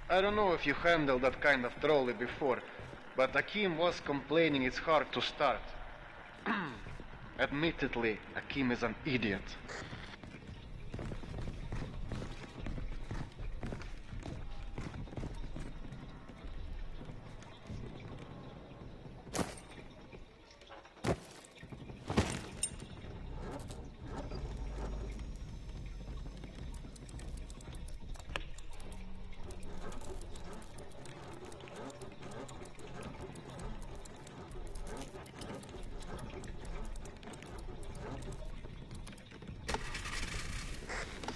I don't know if you handled that kind of trolley before, but Akim was complaining it's hard to start. Admittedly, Akim is an idiot.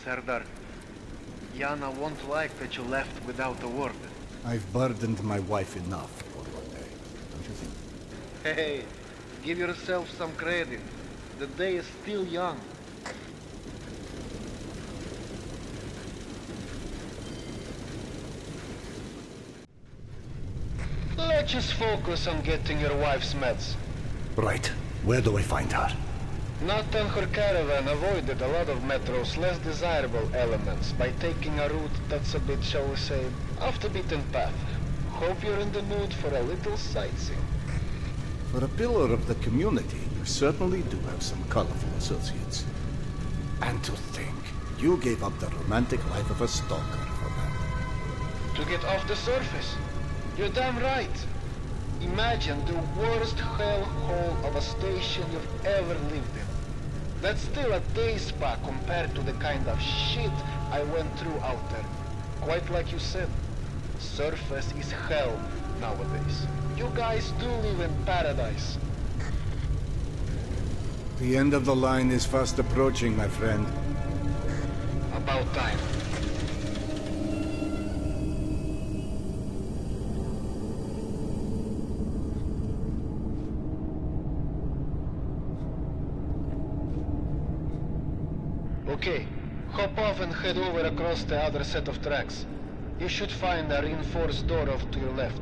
Serdar, Yana won't like that you left without a word. I've burdened my wife enough for one day, don't you think? Hey, give yourself some credit. The day is still young. Let's just focus on getting your wife's meds. Right. Where do I find her? Nathan her caravan avoided a lot of Metro's less desirable elements by taking a route that's a bit, shall we say, off the beaten path. Hope you're in the mood for a little sightseeing. For a pillar of the community, you certainly do have some colorful associates. And to think, you gave up the romantic life of a stalker for that. To get off the surface? You're damn right. Imagine the worst hellhole of a station you've ever lived in. That's still a day spa compared to the kind of shit I went through out there. Quite like you said, surface is hell nowadays. You guys do live in paradise. The end of the line is fast approaching, my friend. About time. Okay, hop off and head over across the other set of tracks. You should find a reinforced door off to your left.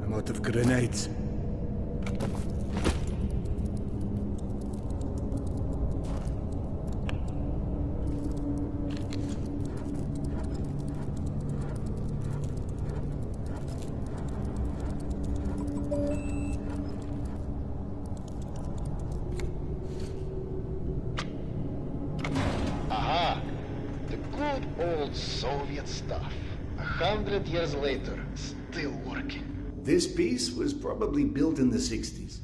I'm out of grenades. Aha! The good old Soviet stuff. 100 years later, still working. This piece was probably built in the 60s.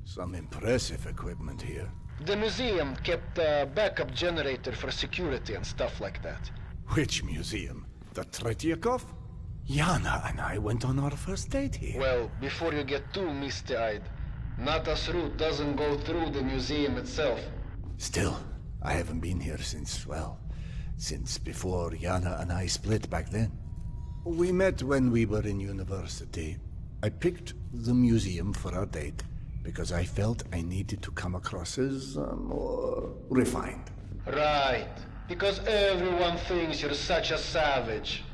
Some impressive equipment here. The museum kept a backup generator for security and stuff like that. Which museum? The Tretyakov? Yana and I went on our first date here. Well, before you get too misty-eyed, Nata's route doesn't go through the museum itself. Still, I haven't been here since, well, since before Yana and I split back then. We met when we were in university. I picked the museum for our date because I felt I needed to come across as more refined. Right, because everyone thinks you're such a savage.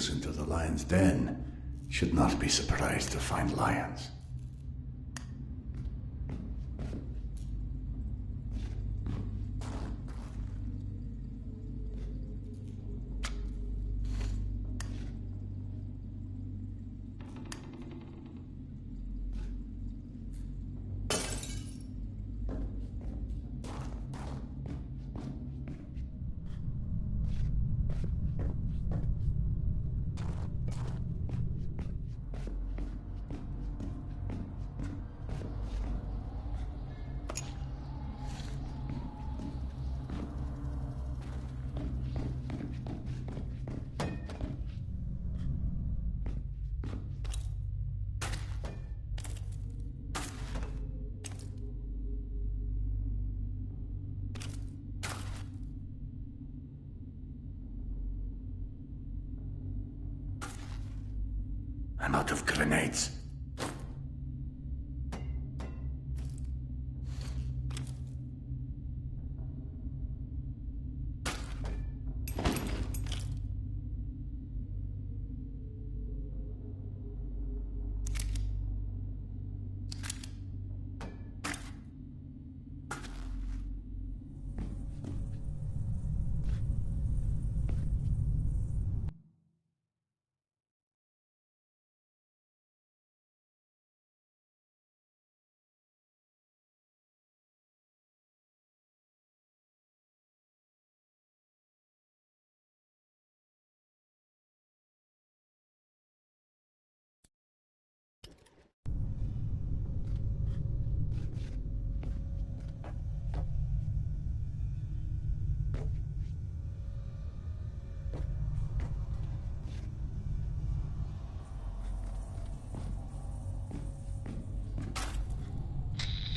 Into the lion's den should not be surprised to find lions. I'm out of grenades.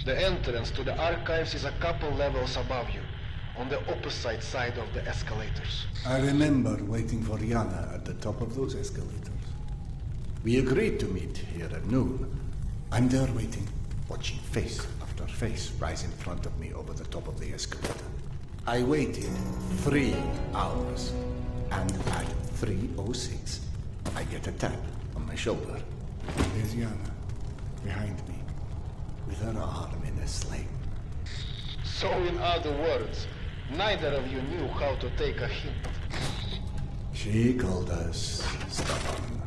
The entrance to the archives is a couple levels above you, on the opposite side of the escalators. I remember waiting for Yana at the top of those escalators. We agreed to meet here at noon. I'm there waiting, watching face after face rise in front of me over the top of the escalator. I waited 3 hours, and at 3:06, I get a tap on my shoulder. There's Yana, behind me, with her arm in a sling. So in other words, neither of you knew how to take a hint. She called us stubborn.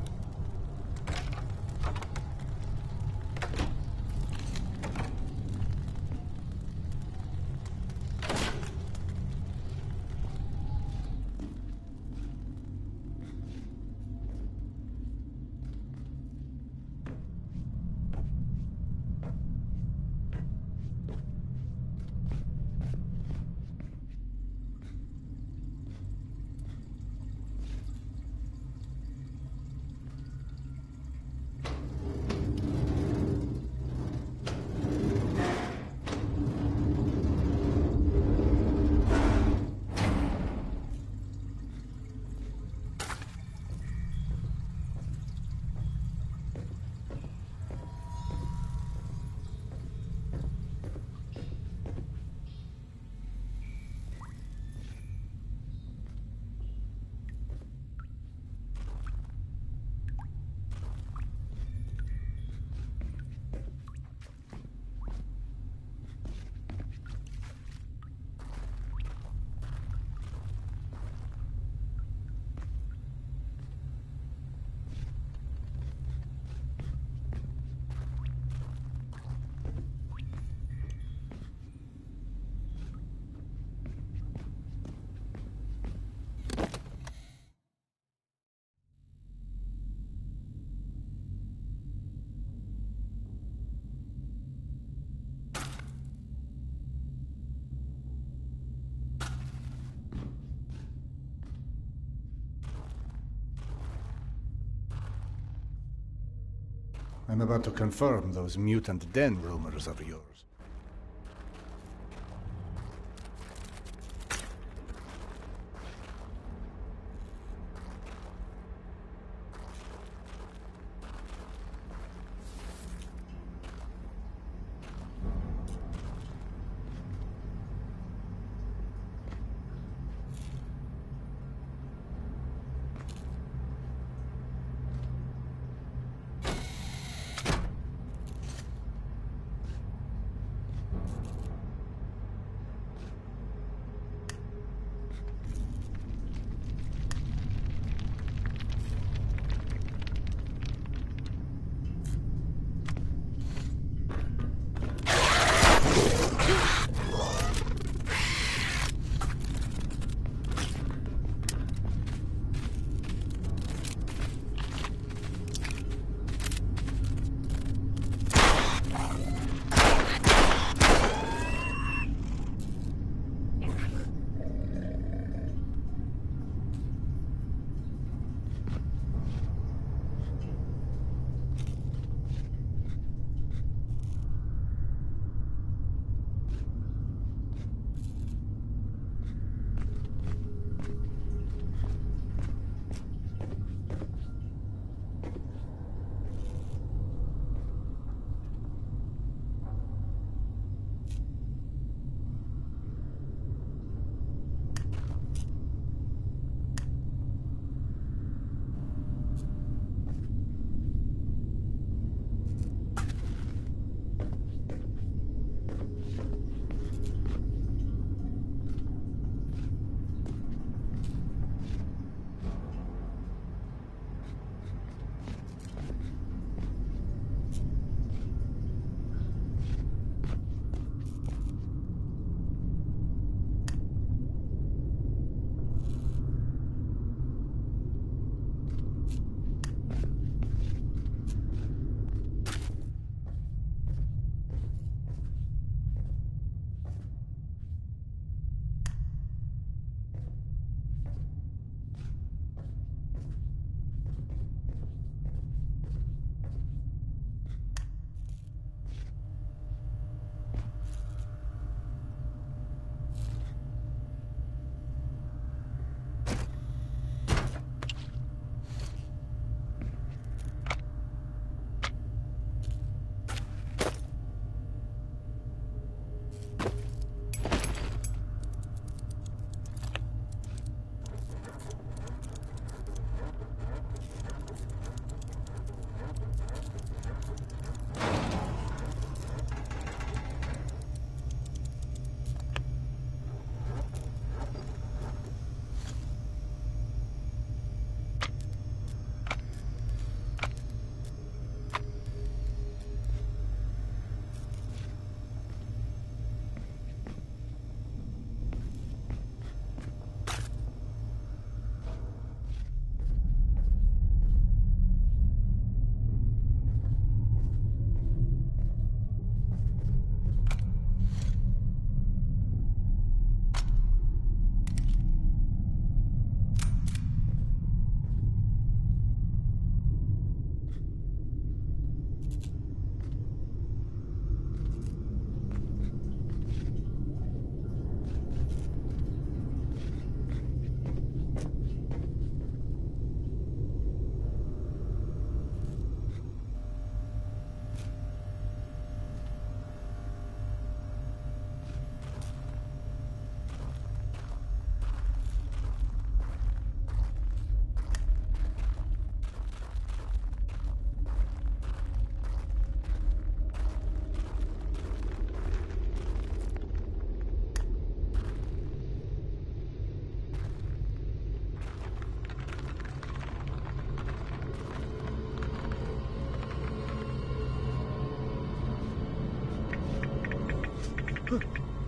I'm about to confirm those mutant den rumors of yours.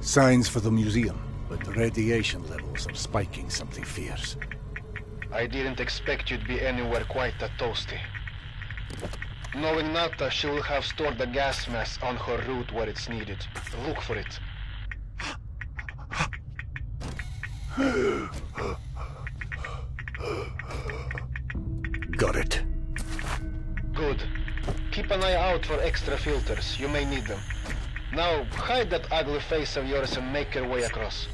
Signs for the museum, but the radiation levels are spiking something fierce. I didn't expect you'd be anywhere quite that toasty. Knowing Nata, she will have stored the gas mask on her route where it's needed. Look for it. Got it. Good. Keep an eye out for extra filters. You may need them. Now, hide that ugly face of yours and make your way across.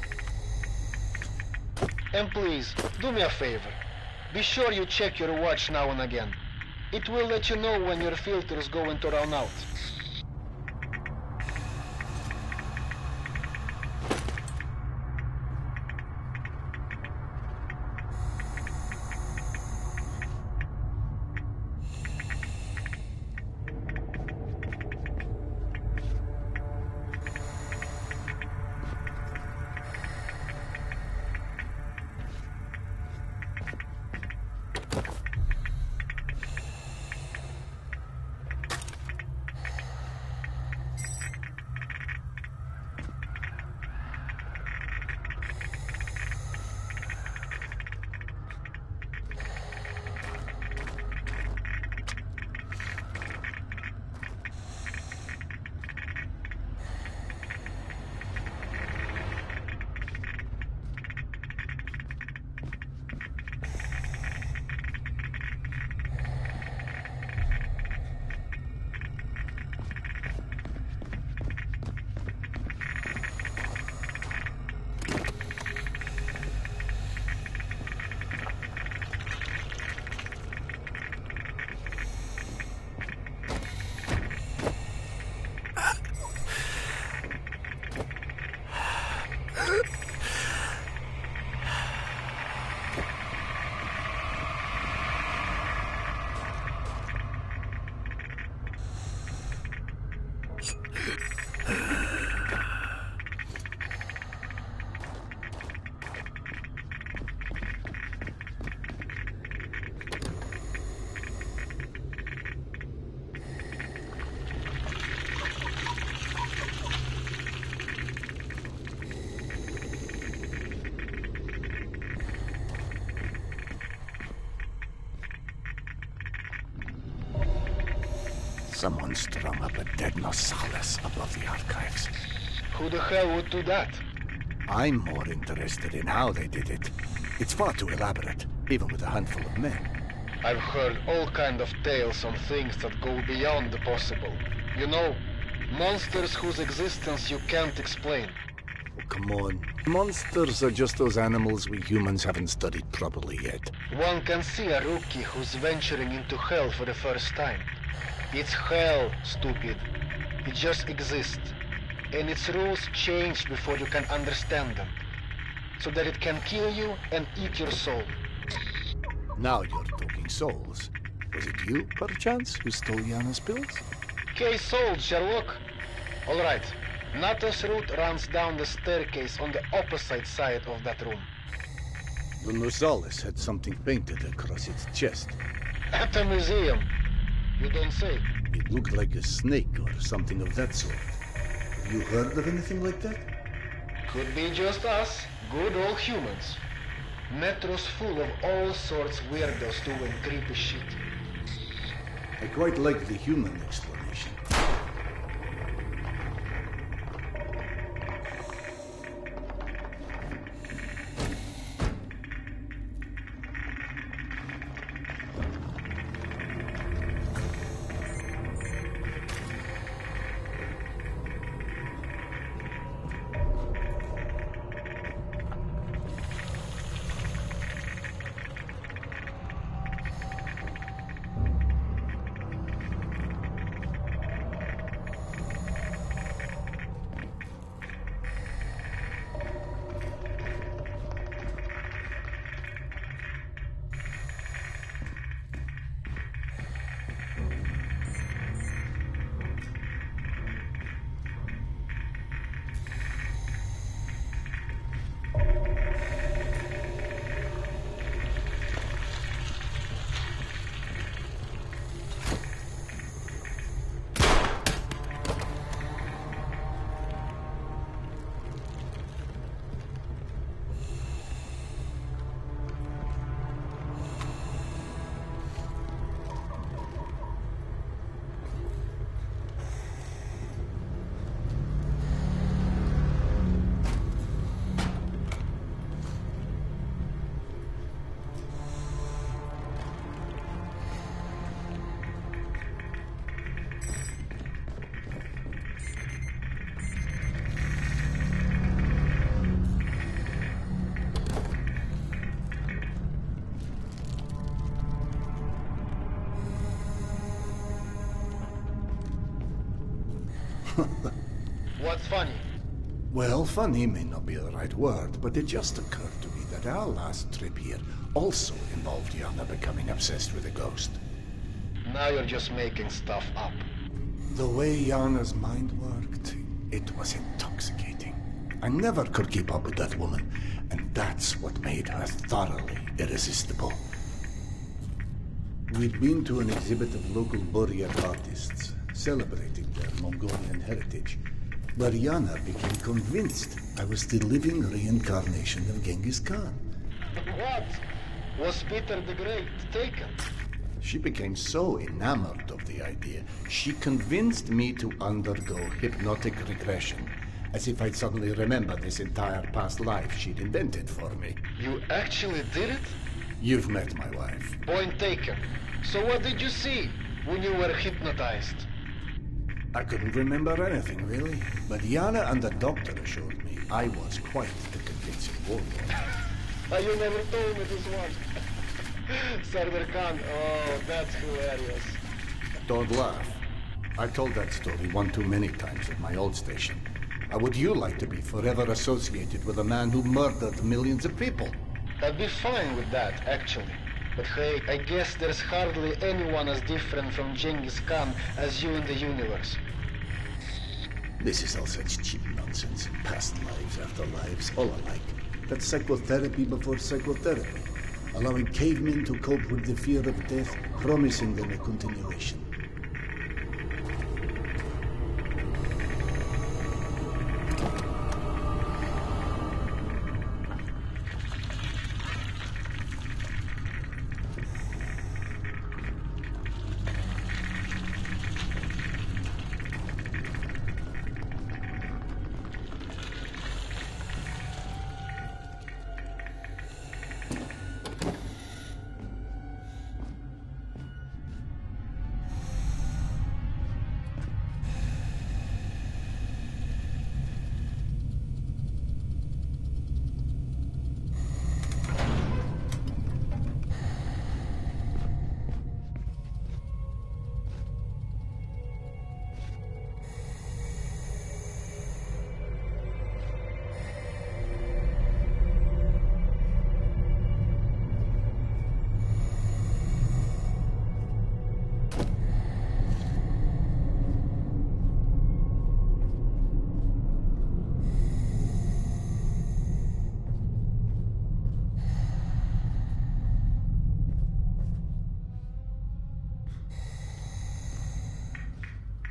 And please, do me a favor. Be sure you check your watch now and again. It will let you know when your filter's going to run out. Someone strung up a dead Nosalis above the archives. Who the hell would do that? I'm more interested in how they did it. It's far too elaborate, even with a handful of men. I've heard all kind of tales on things that go beyond the possible. You know, monsters whose existence you can't explain. Oh, come on. Monsters are just those animals we humans haven't studied properly yet. One can see a rookie who's venturing into hell for the first time. It's hell, stupid. It just exists. And its rules change before you can understand them. So that it can kill you and eat your soul. Now you're talking souls. Was it you, perchance, who stole Yana's pills? Case solved, Sherlock. Alright. Nata's route runs down the staircase on the opposite side of that room. The Nosalis had something painted across its chest. At the museum. You don't say. It looked like a snake or something of that sort. Have you heard of anything like that? Could be just us, good old humans. Metro's full of all sorts weirdos doing creepy shit. I quite like the human explanation. What's funny? Well, funny may not be the right word, but it just occurred to me that our last trip here also involved Yana becoming obsessed with a ghost. Now you're just making stuff up. The way Yana's mind worked, it was intoxicating. I never could keep up with that woman, and that's what made her thoroughly irresistible. We'd been to an exhibit of local Buryat artists, celebrating their Mongolian heritage, where Yana became convinced I was the living reincarnation of Genghis Khan. What? Was Peter the Great taken? She became so enamored of the idea, she convinced me to undergo hypnotic regression, as if I'd suddenly remember this entire past life she'd invented for me. You actually did it? You've met my wife. Point taken. So what did you see when you were hypnotized? I couldn't remember anything, really, but Yana and the doctor assured me I was quite the convincing warlord. You never told me this one. Sardar Khan, oh, that's hilarious. Don't laugh. I told that story one too many times at my old station. How would you like to be forever associated with a man who murdered millions of people? I'd be fine with that, actually. But hey, I guess there's hardly anyone as different from Genghis Khan as you in the universe. This is all such cheap nonsense. Past lives, afterlives, all alike. That's psychotherapy before psychotherapy. Allowing cavemen to cope with the fear of death, promising them a continuation.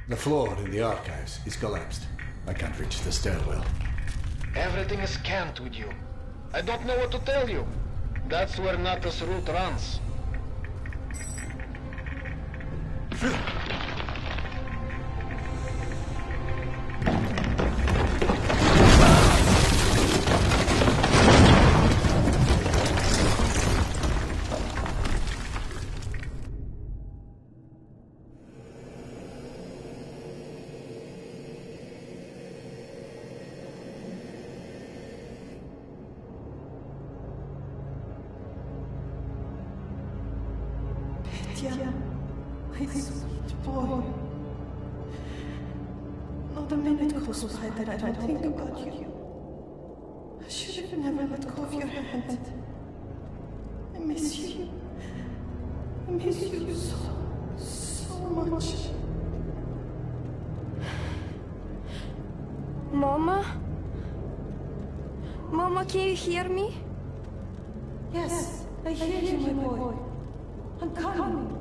The floor in the archives is collapsed. I can't reach the stairwell. Everything is scanned with you. I don't know what to tell you. That's where Natas' route runs. Petya, my sweet boy. Not a minute goes by that I don't think about you. I should have never let go of your hand. I miss you. I miss you so much. Mama? Mama, can you hear me? Yes, I hear you, my boy. I'm coming.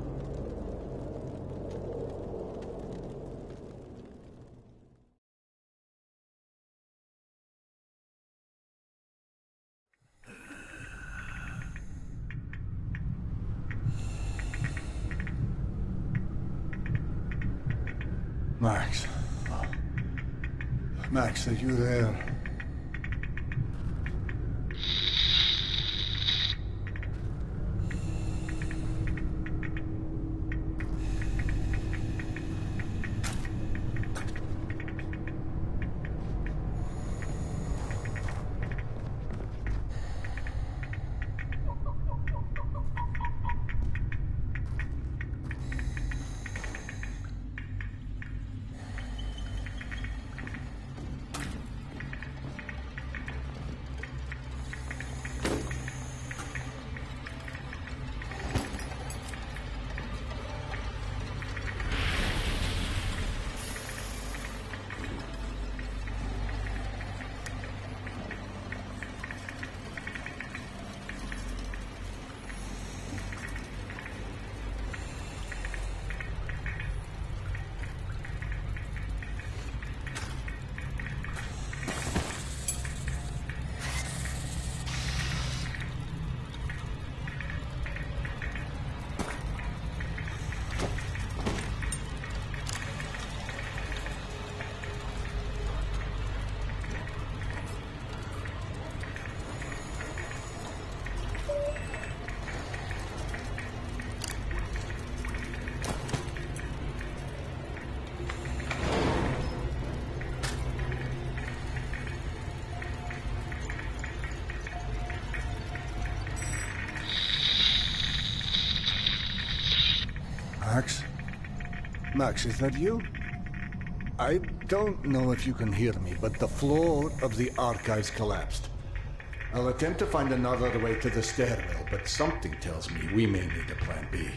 Max. Max, are you there? Max? Max, is that you? I don't know if you can hear me, but the floor of the archives collapsed. I'll attempt to find another way to the stairwell, but something tells me we may need a plan B.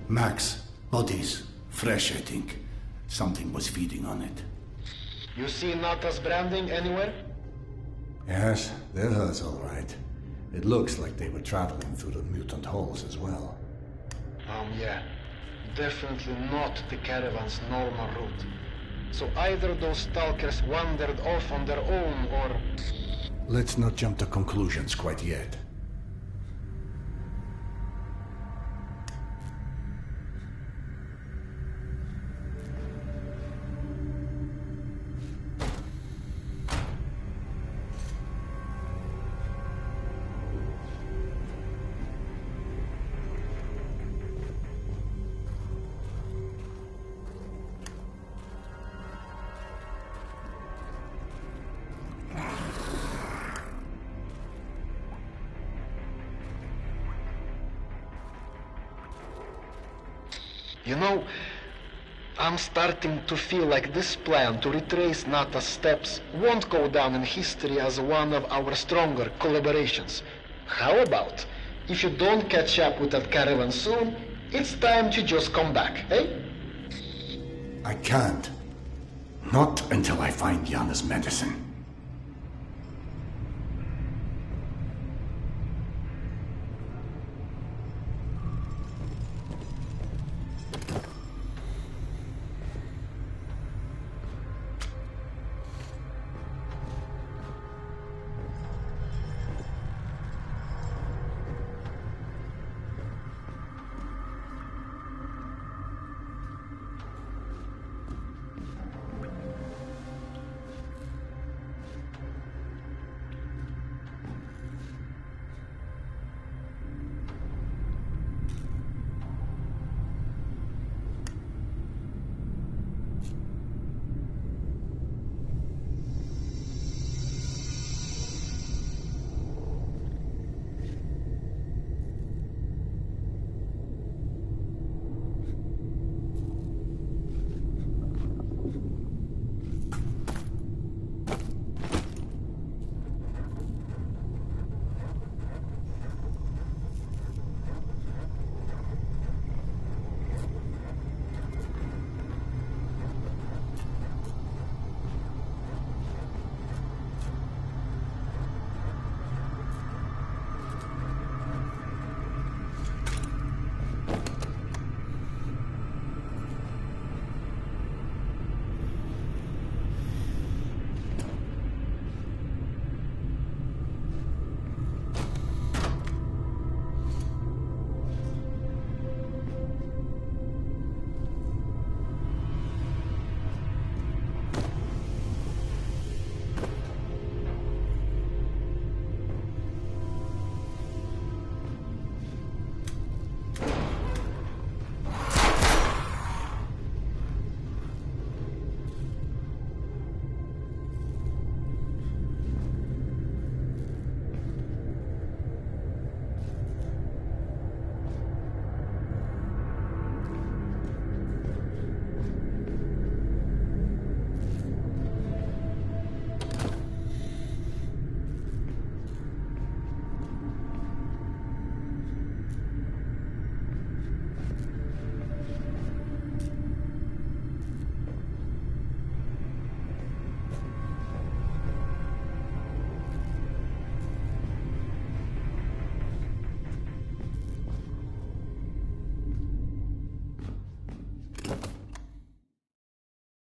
Max, bodies. Fresh, I think. Something was feeding on it. You see Nata's branding anywhere? Yes, they're hers all right. It looks like they were traveling through the mutant halls as well. Yeah. Definitely not the caravan's normal route. So either those stalkers wandered off on their own, or... Let's not jump to conclusions quite yet. You know, I'm starting to feel like this plan to retrace Nata's steps won't go down in history as one of our stronger collaborations. How about, if you don't catch up with that caravan soon, it's time to just come back, eh? I can't. Not until I find Yana's medicine.